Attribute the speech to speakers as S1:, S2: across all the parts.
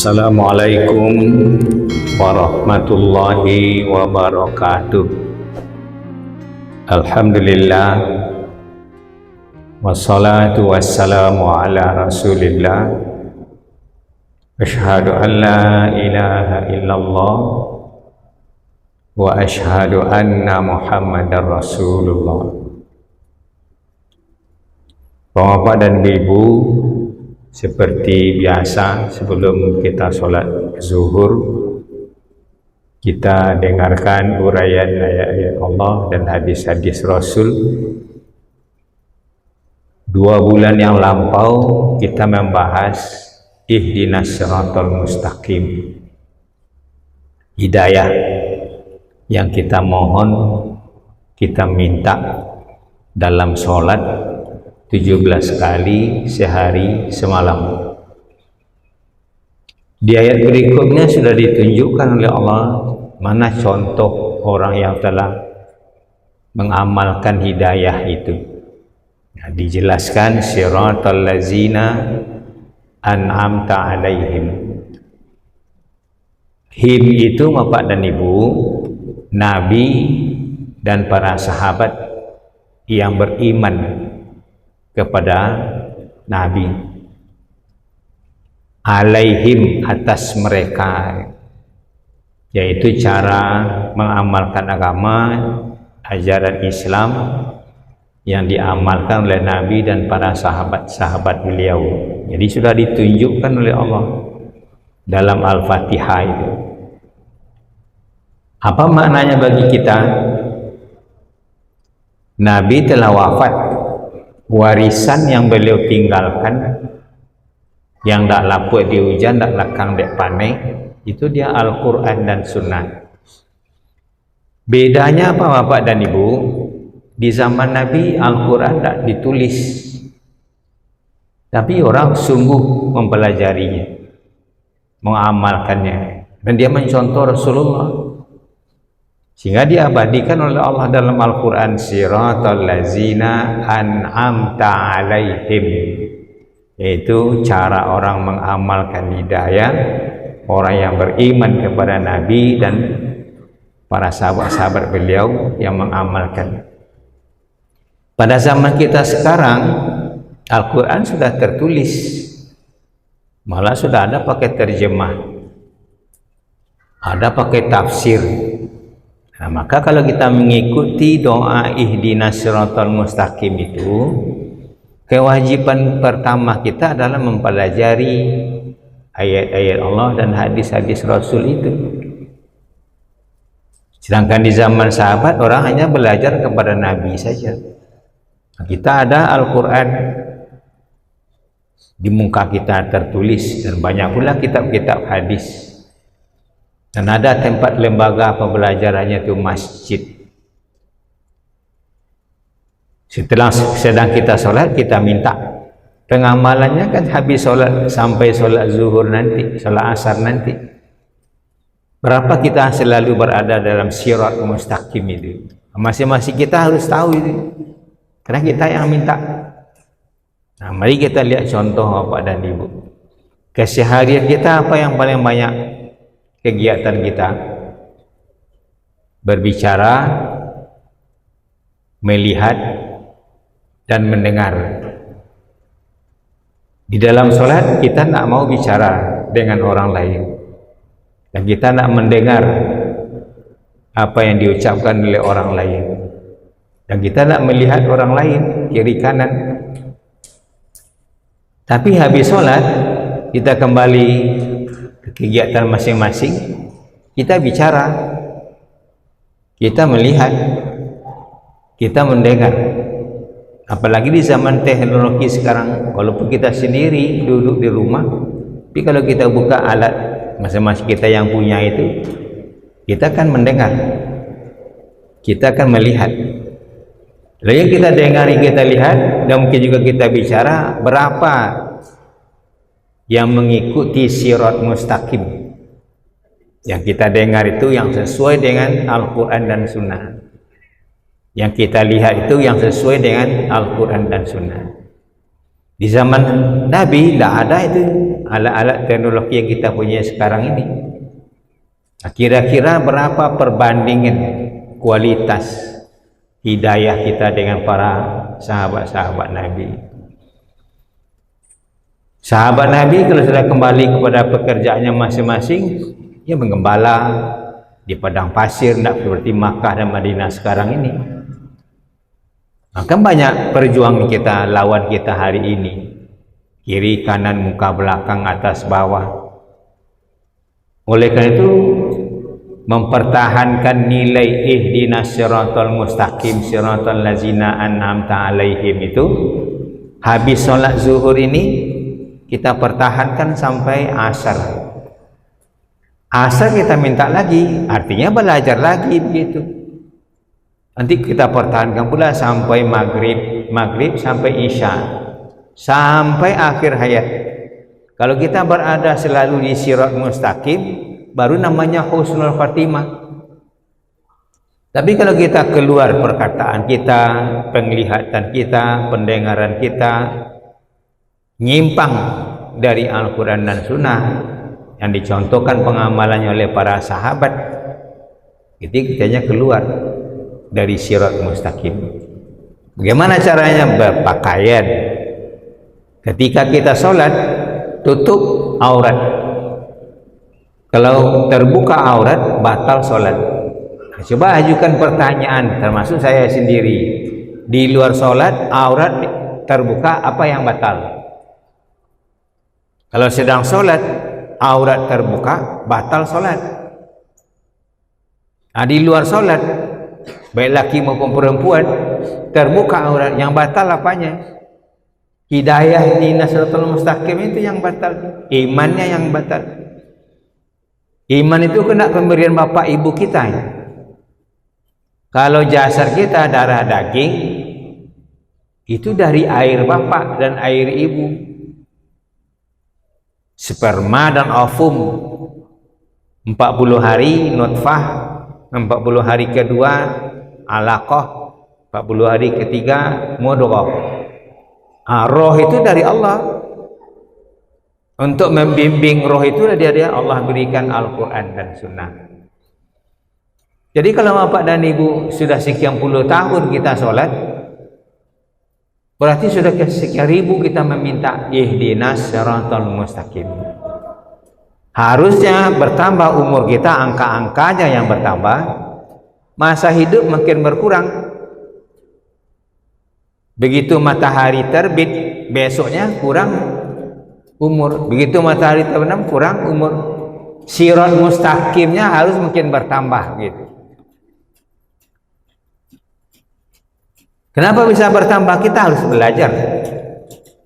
S1: Assalamualaikum warahmatullahi wabarakatuh. Alhamdulillah, wassalatu wassalamu ala rasulillah. Asyhadu an la ilaha illallah wa asyhadu anna muhammadar rasulullah. Bapak dan ibu, seperti biasa sebelum kita sholat zuhur, kita dengarkan uraian ayat-ayat Allah dan hadis-hadis Rasul. 2 bulan yang lampau kita membahas ihdinas siratal mustaqim, hidayah yang kita mohon, kita minta dalam sholat 17 kali sehari semalam. Di ayat berikutnya sudah ditunjukkan oleh Allah mana contoh orang yang telah mengamalkan hidayah itu. Nah, dijelaskan siratal ladzina an'amta alaihim. Him itu Bapak dan Ibu, Nabi dan para sahabat yang beriman kepada Nabi. Alaihim, atas mereka, yaitu cara mengamalkan agama, ajaran Islam yang diamalkan oleh Nabi dan para sahabat-sahabat beliau. Jadi sudah ditunjukkan oleh Allah dalam Al-Fatihah itu. Apa maknanya bagi kita? Nabi telah wafat, warisan yang beliau tinggalkan yang tak lapuk di hujan, tak lekang dek panen, itu dia Al-Quran dan Sunnah. Bedanya apa Bapak dan Ibu? Di zaman Nabi Al-Quran tak ditulis, tapi orang sungguh mempelajarinya, mengamalkannya, dan dia mencontoh Rasulullah, sehingga diabadikan oleh Allah dalam Al-Quran, siratal ladzina an'amta alaihim, yaitu cara orang mengamalkan hidayah, orang yang beriman kepada Nabi dan para sahabat-sahabat beliau yang mengamalkan. Pada zaman kita sekarang Al-Quran sudah tertulis, malah sudah ada pakai terjemah, ada pakai tafsir. Nah, maka kalau kita mengikuti doa ihdinas siratal mustaqim itu, kewajiban pertama kita adalah mempelajari ayat-ayat Allah dan hadis-hadis Rasul itu. Sedangkan di zaman sahabat orang hanya belajar kepada Nabi saja. Kita ada Al-Quran di muka kita tertulis, dan banyak pula kitab-kitab hadis. Dan ada tempat lembaga pembelajarannya itu masjid. Setelah sedang kita sholat, kita minta pengamalannya kan habis sholat sampai sholat zuhur nanti, sholat asar nanti. Berapa kita selalu berada dalam sirat mustaqim itu? Masing-masing kita harus tahu itu, karena kita yang minta. Nah, mari kita lihat contoh Bapak dan Ibu. Keseharian kita apa yang paling banyak kegiatan kita? Berbicara, melihat, dan mendengar. Di dalam sholat kita tak mau bicara dengan orang lain, dan kita tak mendengar apa yang diucapkan oleh orang lain, dan kita tak melihat orang lain kiri kanan. Tapi habis sholat kita kembali ke kegiatan masing-masing, kita bicara, kita melihat, kita mendengar. Apalagi di zaman teknologi sekarang, walaupun kita sendiri duduk di rumah, tapi kalau kita buka alat masing-masing kita yang punya itu, kita akan mendengar, kita akan melihat. Lalu yang kita dengar, yang kita lihat, dan mungkin juga kita bicara, berapa yang mengikuti sirat mustaqim? Yang kita dengar itu yang sesuai dengan Al-Quran dan Sunnah. Yang kita lihat itu yang sesuai dengan Al-Quran dan Sunnah. Di zaman Nabi tidak ada itu alat-alat teknologi yang kita punya sekarang ini. Kira-kira berapa perbandingan kualitas hidayah kita dengan para sahabat-sahabat Nabi? Sahabat Nabi kalau sudah kembali kepada pekerjaannya masing-masing, dia menggembala di padang pasir, tidak seperti Makkah dan Madinah sekarang ini. Maka banyak perjuangan kita, lawan kita hari ini, kiri, kanan, muka, belakang, atas, bawah. Oleh karena itu, mempertahankan nilai ihdinas siratal mustaqim siratal ladzina an'amta alaihim itu, habis sholat zuhur ini kita pertahankan sampai asar. Asar kita minta lagi, artinya belajar lagi begitu. Nanti kita pertahankan pula sampai maghrib sampai isya, sampai akhir hayat. Kalau kita berada selalu di sirat mustaqim, baru namanya husnul khatimah. Tapi kalau kita keluar perkataan kita, penglihatan kita, pendengaran kita nyimpang dari Al-Quran dan Sunnah yang dicontohkan pengamalannya oleh para sahabat, itu kitanya keluar dari sirat mustaqim. Bagaimana caranya? Berpakaian. Ketika kita sholat, tutup aurat. Kalau terbuka aurat, batal sholat. Coba ajukan pertanyaan, termasuk saya sendiri, di luar sholat aurat terbuka, apa yang batal? Kalau sedang sholat aurat terbuka, batal sholat. Di luar sholat, baik laki maupun perempuan, terbuka aurat, yang batal apanya? Hidayah di siratal mustaqim itu yang batal, imannya yang batal. Iman itu kena pemberian bapak ibu kita. Kalau jasad kita darah daging, itu dari air bapak dan air ibu. Sperma dan ovum 40 hari nutfah, 40 hari kedua alaqah, 40 hari ketiga mudghah. Roh itu dari Allah. Untuk membimbing roh itu dia Allah berikan Al-Quran dan Sunnah. Jadi kalau bapak dan ibu sudah sekian puluh tahun kita sholat, berarti sudah sekian ribu kita meminta ihdinas siratal mustaqim. Harusnya bertambah umur kita, angka-angkanya yang bertambah, masa hidup makin berkurang. Begitu matahari terbit, besoknya kurang umur. Begitu matahari terbenam, kurang umur. Sirat mustaqimnya harus makin bertambah gitu. Kenapa bisa bertambah? Kita harus belajar.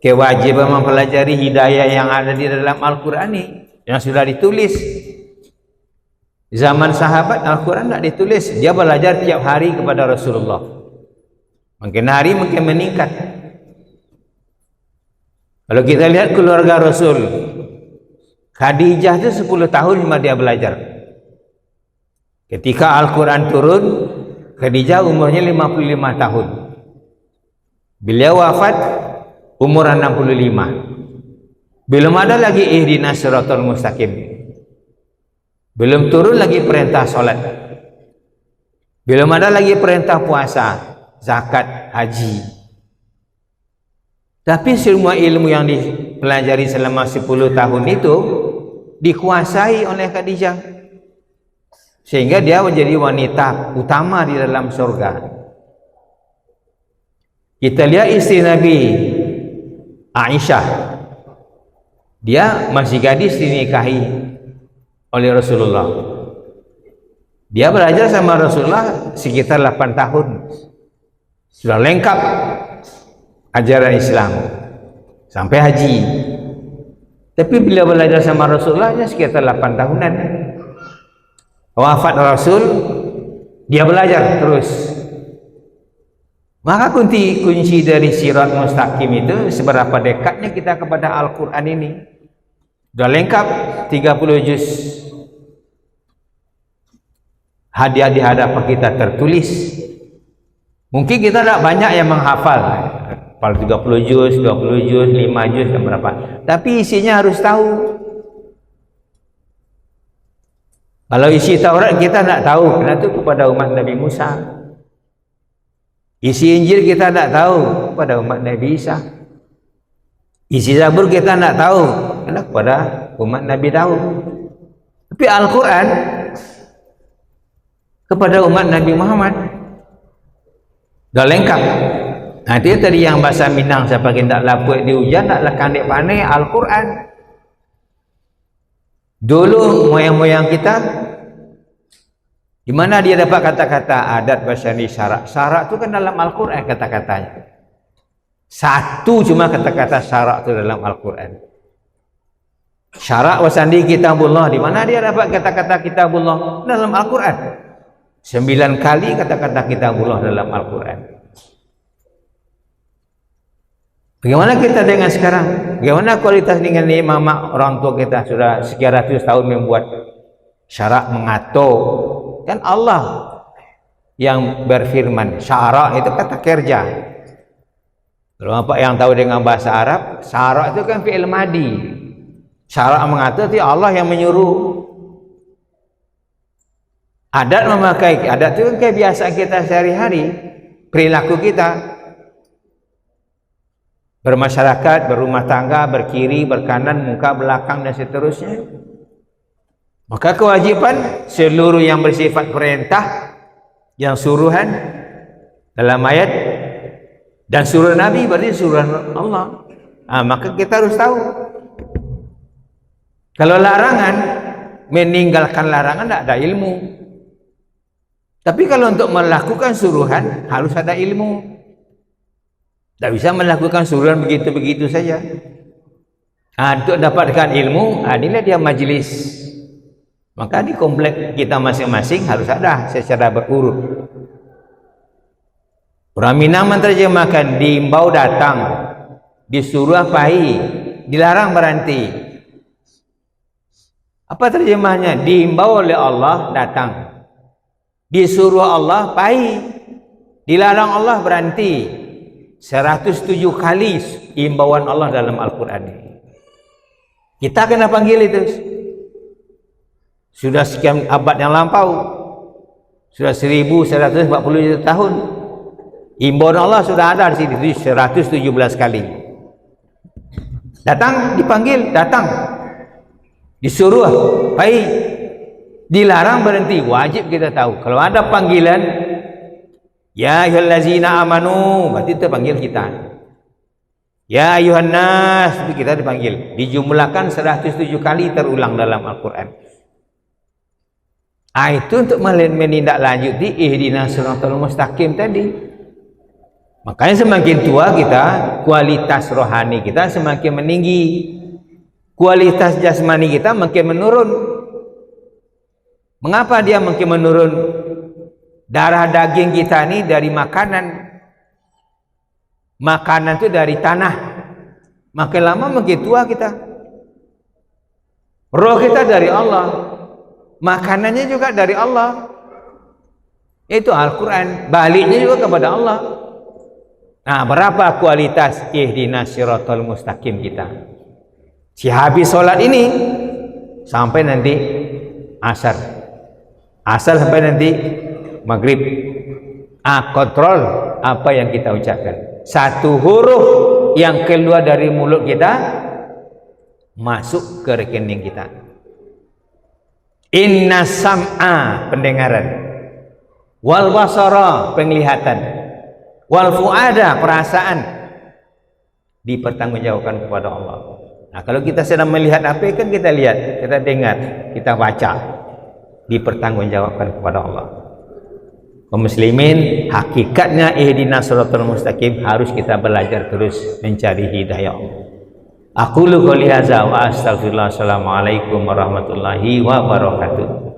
S1: Kewajiban mempelajari hidayah yang ada di dalam Al-Quran ini, yang sudah ditulis. Zaman sahabat Al-Quran tidak ditulis, dia belajar tiap hari kepada Rasulullah. Makin hari makin meningkat. Kalau kita lihat keluarga Rasul, Khadijah itu 10 tahun cuma dia belajar. Ketika Al-Quran turun, Khadijah umurnya 55 tahun. Beliau wafat umur 65. Belum ada lagi ihdinas siratal mustaqim. Belum turun lagi perintah sholat. Belum ada lagi perintah puasa, zakat, haji. Tapi semua ilmu yang dipelajari selama 10 tahun itu dikuasai oleh Khadijah, sehingga dia menjadi wanita utama di dalam surga. Kita lihat istri Nabi Aisyah, dia masih gadis dinikahi oleh Rasulullah. Dia belajar sama Rasulullah sekitar 8 tahun, sudah lengkap ajaran Islam sampai haji. Tapi bila belajar sama Rasulullah sekitar 8 tahunan. Wafat Rasul, dia belajar terus. Maka kunci dari sirat mustaqim itu seberapa dekatnya kita kepada Al-Quran ini. Sudah lengkap 30 juz. Hadiah di hadapan kita tertulis. Mungkin kita tidak banyak yang menghafal. hafal 30 juz, 20 juz, 5 juz dan berapa. Tapi isinya harus tahu. Kalau isi Taurat kita tak tahu, kena tu kepada umat Nabi Musa. Isi Injil kita tak tahu, kepada umat Nabi Isa. Isi Zabur kita tak tahu, kena kepada umat Nabi Daud. Tapi Al-Quran kepada umat Nabi Muhammad dah lengkap. Nanti tadi yang bahasa Minang siapa kita tak lapuk di hujan, taklah kandik pandai Al-Quran. Dulu moyang-moyang kita, di mana dia dapat kata-kata adat, basyani, syarak. Syarak itu kan dalam Al-Quran kata-katanya. Satu cuma kata-kata syarak itu dalam Al-Quran. Syarak wasandi kitabullah, di mana dia dapat kata-kata kitabullah dalam Al-Quran. 9 kali kata-kata kitabullah dalam Al-Quran. Bagaimana kita dengan sekarang? Bagaimana kualitas dengan ni mama orang tua kita sudah sekian ratus tahun membuat syarak mengatur. Kan Allah yang berfirman. Syarak itu kata kerja. Kalau apa yang tahu dengan bahasa Arab, syarak itu kan fi'il madi. Syarak mengatur itu Allah yang menyuruh. Adat memakai, adat itu kan kebiasaan kita sehari-hari, perilaku kita. Bermasyarakat, berumah tangga, berkiri, berkanan, muka, belakang dan seterusnya. Maka kewajiban seluruh yang bersifat perintah, yang suruhan dalam ayat dan suruh Nabi berarti suruhan Allah. Maka kita harus tahu. Kalau larangan, meninggalkan larangan tidak ada ilmu. Tapi kalau untuk melakukan suruhan harus ada ilmu. Tak bisa melakukan suruhan begitu-begitu saja. Untuk dapatkan ilmu, inilah dia majlis. Maka di komplek kita masing-masing harus ada secara berurut. Orang Minang menerjemahkan diimbau datang, disuruh apai, dilarang berhenti. Apa terjemahnya? Diimbau oleh Allah datang, disuruh Allah pai, dilarang Allah berhenti. 107 kali imbauan Allah dalam Al-Quran ini. Kita kena panggil itu. Sudah sekian abad yang lampau. Sudah 1140 tahun. Imbauan Allah sudah ada di sini 117 kali. Datang, dipanggil, datang. Disuruh, baik. Dilarang berhenti, wajib kita tahu. Kalau ada panggilan, ya ayyuhallazina amanu, berarti itu panggil kita. Ya ayyuhan nas, itu kita dipanggil. Dijumlahkan 107 kali terulang dalam Al-Quran. Itu untuk menindaklanjuti ihdinas siratal mustaqim tadi. Makanya semakin tua kita, kualitas rohani kita semakin meninggi. Kualitas jasmani kita makin menurun. Mengapa dia makin menurun? Darah daging kita ini dari makanan. Makanan itu dari tanah. Makin lama makin tua kita. Roh kita dari Allah. Makanannya juga dari Allah. Itu Al-Quran. Baliknya juga kepada Allah. Nah, berapa kualitas ihdinas siratal mustaqim kita? Si habis sholat ini sampai nanti asar. Asar sampai nanti maghrib. Kontrol apa yang kita ucapkan. Satu huruf yang keluar dari mulut kita masuk ke rekening kita. Inna sam'a, pendengaran. Wal basara, penglihatan. Wal fuada, perasaan. Dipertanggungjawabkan kepada Allah. Nah, kalau kita sedang melihat apa, kan kita lihat, kita dengar, kita baca. Dipertanggungjawabkan kepada Allah. Kaum muslimin, hakikatnya ihdinas siratal mustaqim harus kita belajar terus mencari hidayah Allah. Aqulu qouli hadza wa astaghfirullah. Assalamualaikum warahmatullahi wabarakatuh.